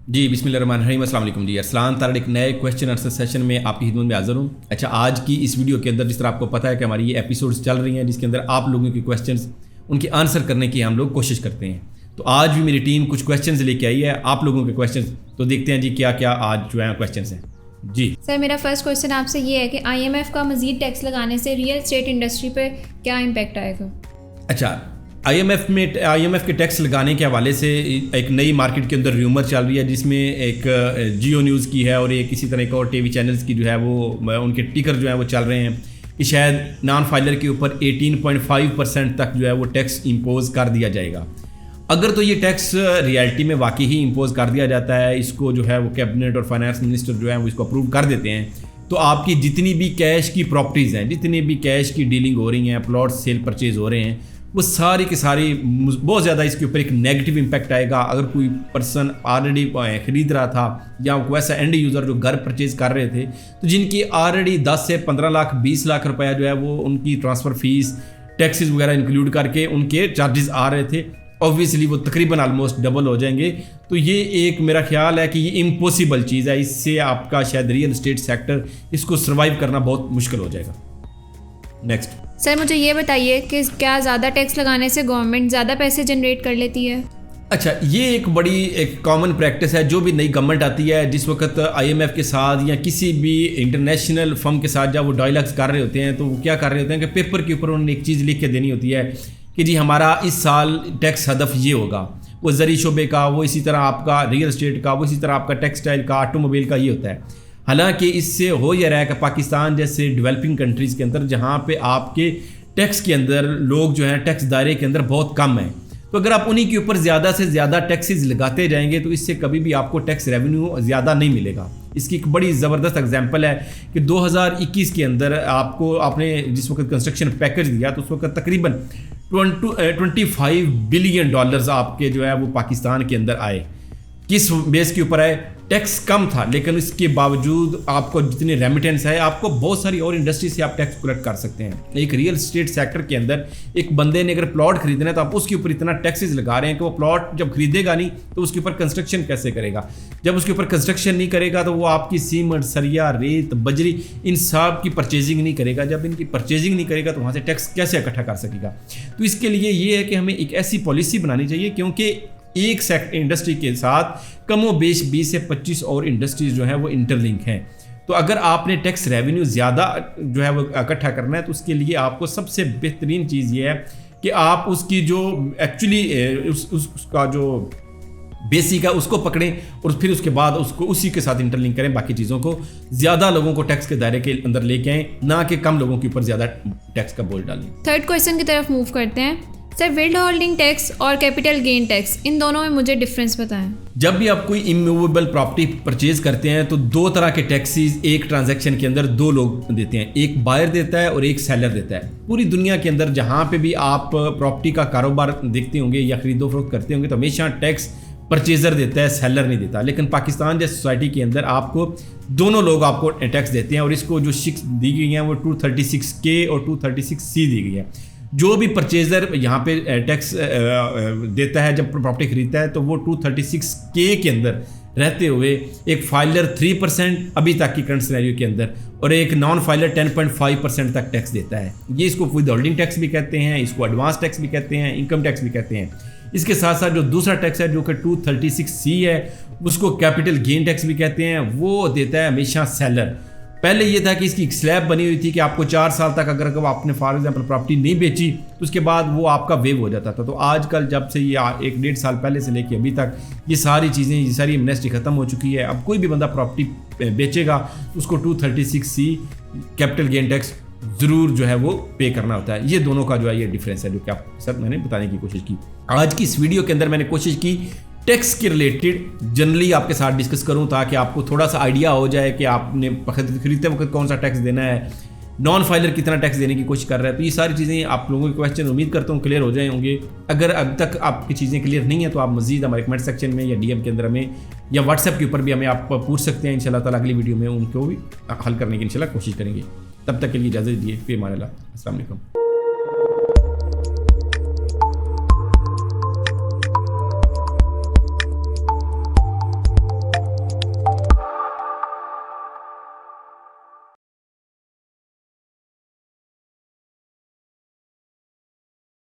जी बिस्मिल्लाहिर्रहमानिर्रहीम, अस्सलाम वालेकुम जी। अरसलान तारड़ एक नए क्वेश्चन आंसर सेशन में आपकी खिदमत में हाज़िर हूँ। अच्छा, आज की इस वीडियो के अंदर जिस तरह आपको पता है कि हमारी ये एपिसोड्स चल रही हैं जिसके अंदर आप लोगों के क्वेश्चंस उनके आंसर करने की हम लोग कोशिश करते हैं। तो आज भी मेरी टीम कुछ क्वेश्चंस लेके आई है आप लोगों के क्वेश्चंस, तो देखते हैं जी क्या क्या आज जो है क्वेश्चंस हैं। जी सर, मेरा फर्स्ट क्वेश्चन आपसे ये है कि IMF का मज़ीद टैक्स लगाने से रियल एस्टेट इंडस्ट्री पे क्या इम्पैक्ट आएगा? अच्छा, IMF के टैक्स लगाने के हवाले से एक नई मार्केट के अंदर र्यूमर चल रही है जिसमें एक जियो न्यूज़ की है और एक इसी तरह एक और टीवी चैनल्स की जो है वो उनके टिकर जो है वो चल रहे हैं कि शायद नॉन फाइलर के ऊपर 18.5% तक जो है वो टैक्स इम्पोज कर दिया जाएगा। अगर तो ये टैक्स रियलिटी में वाकई ही इम्पोज कर दिया जाता है, इसको जो है वो कैबिनेट और फाइनेंस मिनिस्टर जो है वो इसको अप्रूव कर देते हैं, तो आपकी जितनी भी कैश की प्रॉपर्टीज़ हैं, जितनी भी कैश की डीलिंग हो रही हैं, प्लॉट सेल परचेज हो रहे हैं, वो सारी की सारी बहुत ज़्यादा इसके ऊपर एक नेगेटिव इम्पैक्ट आएगा। अगर कोई पर्सन ऑलरेडी ख़रीद रहा था या कोई ऐसा एंड यूज़र जो घर परचेज कर रहे थे, तो जिनकी ऑलरेडी 10 से 15 लाख 20 लाख रुपया जो है वो उनकी ट्रांसफ़र फीस टैक्सेस वगैरह इंक्लूड करके उनके चार्जेस आ रहे थे, ऑब्वियसली वो तकरीबन आलमोस्ट डबल हो जाएंगे। तो ये एक मेरा ख्याल है कि ये इम्पॉसिबल चीज़ है, इससे आपका शायद रियल एस्टेट सेक्टर इसको सर्वाइव करना बहुत मुश्किल हो जाएगा। नेक्स्ट सर, मुझे ये बताइए कि क्या ज़्यादा टैक्स लगाने से गवर्नमेंट ज़्यादा पैसे जनरेट कर लेती है? अच्छा, ये एक बड़ी एक कॉमन प्रैक्टिस है। जो भी नई गवर्नमेंट आती है, जिस वक्त IMF के साथ या किसी भी इंटरनेशनल फर्म के साथ जब वो डायलॉग्स कर रहे होते हैं, तो वो क्या कर रहे होते हैं कि पेपर के ऊपर उन्होंने एक चीज़ लिख के देनी होती है कि जी हमारा इस साल टैक्स हदफ ये होगा, वो ज़री शोबे का, वो इसी तरह आपका रियल एस्टेट का, वो इसी तरह आपका टेक्सटाइल का, ऑटोमोबाइल का ये होता है। हालांकि इससे हो यह रहा है कि पाकिस्तान जैसे डेवलपिंग कंट्रीज़ के अंदर जहाँ पे आपके टैक्स के अंदर लोग जो हैं टैक्स दायरे के अंदर बहुत कम हैं, तो अगर आप उन्हीं के ऊपर ज़्यादा से ज़्यादा टैक्सेस लगाते जाएंगे तो इससे कभी भी आपको टैक्स रेवेन्यू ज़्यादा नहीं मिलेगा। इसकी एक बड़ी ज़बरदस्त एग्जांपल है कि 2021 के अंदर आपने जिस वक्त कंस्ट्रक्शन पैकेज दिया तो उस वक्त तकरीबन $25 बिलियन आपके जो है वो पाकिस्तान के अंदर आए। किस बेस के ऊपर आए? टैक्स कम था, लेकिन इसके बावजूद आपको जितने रेमिटेंस है, आपको बहुत सारी और इंडस्ट्री से आप टैक्स कलेक्ट कर सकते हैं। एक रियल एस्टेट सेक्टर के अंदर एक बंदे ने अगर प्लॉट खरीदना है तो आप उसके ऊपर इतना टैक्सेस लगा रहे हैं कि वो प्लॉट जब खरीदेगा नहीं तो उसके ऊपर कंस्ट्रक्शन कैसे करेगा? जब उसके ऊपर कंस्ट्रक्शन नहीं करेगा तो वो आपकी सीमेंट, सरिया, रेत, बजरी इन सब की परचेजिंग नहीं करेगा। जब इनकी परचेजिंग नहीं करेगा तो वहाँ से टैक्स कैसे इकट्ठा कर सकेगा? तो इसके लिए ये है कि हमें एक ऐसी पॉलिसी बनानी चाहिए, क्योंकि एक इंडस्ट्री के साथ कमो बेश 20 से 25 और इंडस्ट्रीज जो है वो इंटरलिंक हैं। तो अगर आपने टैक्स रेवेन्यू ज़्यादा जो है वो इकट्ठा करना है तो उसके लिए आपको सबसे बेहतरीन चीज़ ये है कि आप उसकी जो एक्चुअली उसका जो बेसिक है उसको पकड़ें और फिर उसके बाद उसको उसी के साथ इंटरलिंक करें। बाकी चीज़ों को ज़्यादा लोगों को टैक्स के दायरे के अंदर लेके आएँ, ना कि कम लोगों के ऊपर ज़्यादा टैक्स का बोझ डालें। थर्ड क्वेश्चन की तरफ मूव करते हैं। सर, विल्ड होल्डिंग टैक्स और कैपिटल गेन टैक्स, इन दोनों में मुझे डिफरेंस बताएं। जब भी आप कोई इमूवेबल प्रॉपर्टी परचेज करते हैं तो दो तरह के टैक्सेस एक ट्रांजैक्शन के अंदर दो लोग देते हैं, एक बायर देता है और एक सेलर देता है। पूरी दुनिया के अंदर जहाँ पे भी आप प्रॉपर्टी का कारोबार देखते होंगे या खरीदो फरोख्त करते होंगे तो हमेशा टैक्स परचेजर देता है, सेलर नहीं देता। लेकिन पाकिस्तान जैसी सोसाइटी के अंदर आपको दोनों लोग आपको टैक्स देते हैं और इसको जो शिक्स दी गई हैं वो 236K और 236C दी गई है। जो भी परचेज़र यहाँ पे टैक्स देता है जब प्रॉपर्टी खरीदता है तो वो 236K के अंदर रहते हुए एक फाइलर 3% अभी तक की करंट सिनेरियो के अंदर और एक नॉन फाइलर 10.5% तक टैक्स देता है। ये इसको विद होल्डिंग टैक्स भी कहते हैं, इसको एडवांस टैक्स भी कहते हैं, इनकम टैक्स भी कहते हैं। इसके साथ साथ जो दूसरा टैक्स है जो कि 236C है, उसको कैपिटल गेन टैक्स भी कहते हैं, वो देता है हमेशा सेलर। पहले ये था कि इसकी एक स्लैब बनी हुई थी कि आपको 4 साल तक अगर आपने फॉर एग्जाम्पल प्रॉपर्टी नहीं बेची तो उसके बाद वो आपका वेव हो जाता था। तो आजकल जब से ये 1-1.5 साल पहले से लेके अभी तक ये सारी चीज़ें, ये सारी एमनेस्टी ख़त्म हो चुकी है। अब कोई भी बंदा प्रॉपर्टी बेचेगा तो उसको 236C कैपिटल गेन टैक्स ज़रूर जो है वो पे करना होता है। ये दोनों का जो है ये डिफरेंस है जो कि आप सर मैंने बताने की कोशिश की। आज की इस वीडियो के अंदर मैंने कोशिश की टैक्स के रिलेटेड जनरली आपके साथ डिस्कस करूं ताकि आपको थोड़ा सा आइडिया हो जाए कि आपने खरीदते वक्त कौन सा टैक्स देना है, नॉन फाइलर कितना टैक्स देने की कोशिश कर रहा है। तो ये सारी चीज़ें आप लोगों के क्वेश्चन उम्मीद करता हूँ क्लियर हो जाए होंगे। अगर अब तक आपकी चीज़ें क्लियर नहीं है तो आप मजीद हमारे कमेंट सेक्शन में या DM के अंदर में या व्हाट्सएप के ऊपर भी हमें आप पूछ सकते हैं। इंशाल्लाह ताला अगली वीडियो में उनको भी हल करने की इंशाल्लाह कोशिश करेंगे। तब तक के लिए इजाज़त दिए, फिर हमारे अस्सलाम वालेकुम।